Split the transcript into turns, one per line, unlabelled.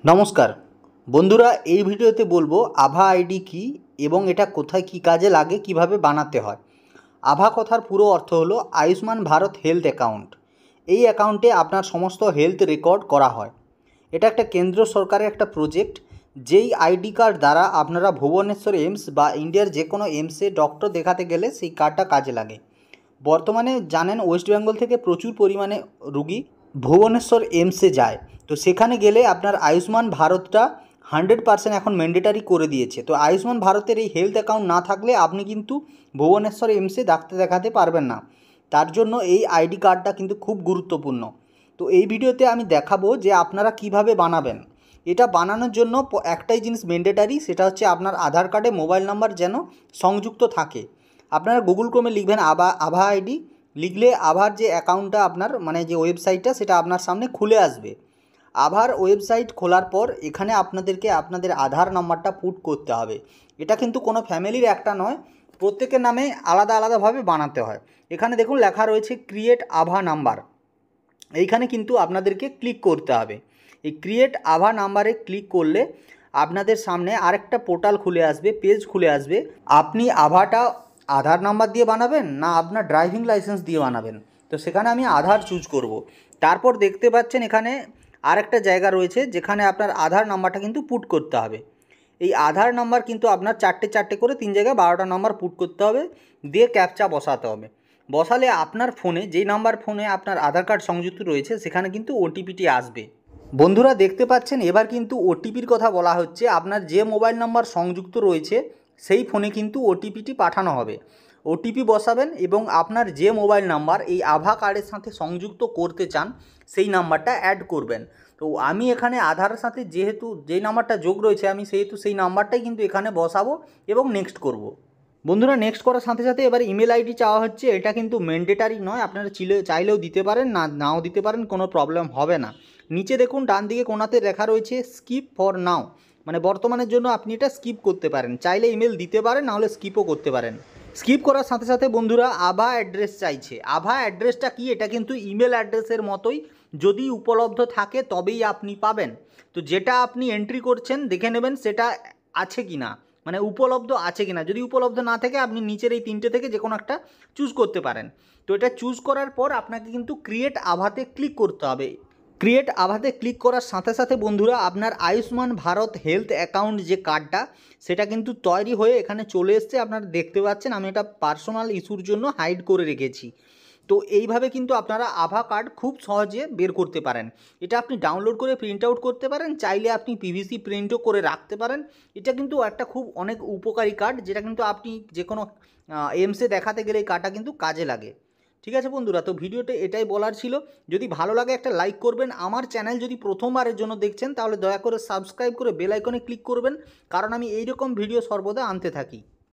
নমস্কার বন্ধুরা, এই ভিডিওতে বলবো আভা আইডি কি এবং এটা কোথায় কি কাজে লাগে, কিভাবে বানাতে হয়। আভা কথার পুরো অর্থ হলো আয়ুষ্মান ভারত হেলথ অ্যাকাউন্ট। এই অ্যাকাউন্টে আপনার সমস্ত হেলথ রেকর্ড করা হয়। এটা একটা কেন্দ্র সরকারের একটা প্রজেক্ট, যেই আইডি কার্ড দ্বারা আপনারা ভুবনেশ্বর এইমস বা ইন্ডিয়ার যে কোনো এইমসে ডক্টর দেখাতে গেলে সেই কার্ডটা কাজে লাগে। বর্তমানে জানেন ওয়েস্ট বেঙ্গল থেকে প্রচুর পরিমাণে রুগী ভুবনেশ্বর এইমসে যায়। তো সেখানে গেলে আপনার আয়ুষ্মান ভারতটা 100% এখন ম্যান্ডেটারি করে দিয়েছে। তো আয়ুষ্মান ভারতের এই হেলথ অ্যাকাউন্ট না থাকলে আপনি কিন্তু ভুবনেশ্বর এইমসে ডাক্তার দেখাতে পারবেন না। তার জন্য এই আইডি কার্ডটা কিন্তু খুব গুরুত্বপূর্ণ। তো এই ভিডিওতে আমি দেখাবো যে আপনারা কিভাবে বানাবেন। এটা বানানোর জন্য একটাই জিনিস ম্যান্ডেটারি, সেটা হচ্ছে আপনার আধার কার্ডে মোবাইল নাম্বার যেন সংযুক্ত থাকে। আপনারা গুগল ক্রোমে লিখবেন আভা আইডি, লিখলে আভার যে অ্যাকাউন্টটা আপনার মানে যে ওয়েবসাইটটা সেটা আপনার সামনে খুলে আসবে। আভার ওয়েবসাইট খোলার পর এখানে আপনাদেরকে আপনাদের আধার নাম্বারটা পুট করতে হবে। এটা কিন্তু কোনো ফ্যামিলির একটা নয়, প্রত্যেকের নামে আলাদা আলাদাভাবে বানাতে হয়। এখানে দেখুন লেখা রয়েছে ক্রিয়েট আভা নাম্বার, এইখানে কিন্তু আপনাদেরকে ক্লিক করতে হবে। এই ক্রিয়েট আভা নাম্বারে ক্লিক করলে আপনাদের সামনে আরেকটা পোর্টাল খুলে আসবে, পেজ খুলে আসবে। আপনি আভাটা আধার নাম্বার দিয়ে বানাবেন না আপনার ড্রাইভিং লাইসেন্স দিয়ে বানাবেন। তো সেখানে আমি আধার চুজ করব। তারপর দেখতে পাচ্ছেন এখানে আরেকটা জায়গা রয়েছে যেখানে আপনার আধার নাম্বারটা কিন্তু পুট করতে হবে। এই আধার নাম্বার কিন্তু আপনার চারটে চারটে করে 3 জায়গায় 12টা নাম্বার পুট করতে হবে, দিয়ে ক্যাপচা বসাতে হবে। বসালে আপনার ফোনে যেই নাম্বার ফোনে আপনার আধার কার্ড সংযুক্ত রয়েছে সেখানে কিন্তু ওটিপিটি আসবে। বন্ধুরা দেখতে পাচ্ছেন এবার কিন্তু ওটিপির কথা বলা হচ্ছে। আপনার যে মোবাইল নাম্বার সংযুক্ত রয়েছে সেই ফোনে কিন্তু ওটিপিটি পাঠানো হবে। ওটিপি বসাবেন এবং আপনার যে মোবাইল নাম্বার এই আভা কার্ডের সাথে সংযুক্ত করতে চান সেই নাম্বারটা অ্যাড করবেন। তো আমি এখানে আধারের সাথে যেহেতু যেই নাম্বারটা যোগ রয়েছে আমি সেহেতু সেই নাম্বারটাই কিন্তু এখানে বসাবো এবং নেক্সট করব। বন্ধুরা নেক্সট করার সাথে সাথে এবার ইমেল আইডি চাওয়া হচ্ছে। এটা কিন্তু ম্যান্ডেটারি নয়, আপনারা চাইলেও দিতে পারেন, নাও দিতে পারেন, কোনো প্রবলেম হবে না। নিচে দেখুন ডান দিকে কোণাতে লেখা রয়েছে স্কিপ ফর নাও, মানে বর্তমানের জন্য আপনি এটা স্কিপ করতে পারেন। চাইলে ইমেল দিতে পারেন, নাহলে স্কিপও করতে পারেন। স্কিপ করার সাথে সাথে বন্ধুরা আভা অ্যাড্রেস চাইছে। আভা অ্যাড্রেসটা কি? এটা কিন্তু ইমেল অ্যাড্রেসের মতোই, যদি উপলব্ধ থাকে তবেই আপনি পাবেন। তো যেটা আপনি এন্ট্রি করছেন দেখে নেবেন সেটা আছে কি না, মানে উপলব্ধ আছে কিনা। যদি উপলব্ধ না থাকে আপনি নিচের এই 3টে থেকে যে কোনো একটা চুজ করতে পারেন। তো এটা চুজ করার পর আপনাকে কিন্তু ক্রিয়েট আভাতে ক্লিক করতে হবে। ক্রিয়েট আভাতে ক্লিক করার সাথে সাথে বন্ধুরা আপনার আয়ুষ্মান ভারত হেলথ অ্যাকাউন্ট যে কার্ডটা সেটা কিন্তু তৈরি হয়ে এখানে চলে এসছে। আপনারা দেখতে পাচ্ছেন আমি এটা পার্সোনাল ইস্যুর জন্য হাইড করে রেখেছি। তো এইভাবে কিন্তু আপনারা আভা কার্ড খুব সহজে বের করতে পারেন। এটা আপনি ডাউনলোড করে প্রিন্ট আউট করতে পারেন, চাইলে আপনি পিভিসি প্রিন্টও করে রাখতে পারেন। এটা কিন্তু একটা খুব অনেক উপকারী কার্ড, যেটা কিন্তু আপনি যে কোনো এমসে দেখাতে গেলে এই কার্ডটা কিন্তু কাজে লাগে। ঠিক আছে বন্ধুরা, তো ভিডিওতে এটাই বলার ছিল। যদি ভালো লাগে একটা লাইক করবেন। আমার চ্যানেল যদি প্রথমবারের জন্য দেখছেন তাহলে দয়া করে সাবস্ক্রাইব করে বেল আইকনে ক্লিক করবেন, কারণ আমি এইরকম ভিডিও সর্বদা আনতে থাকি।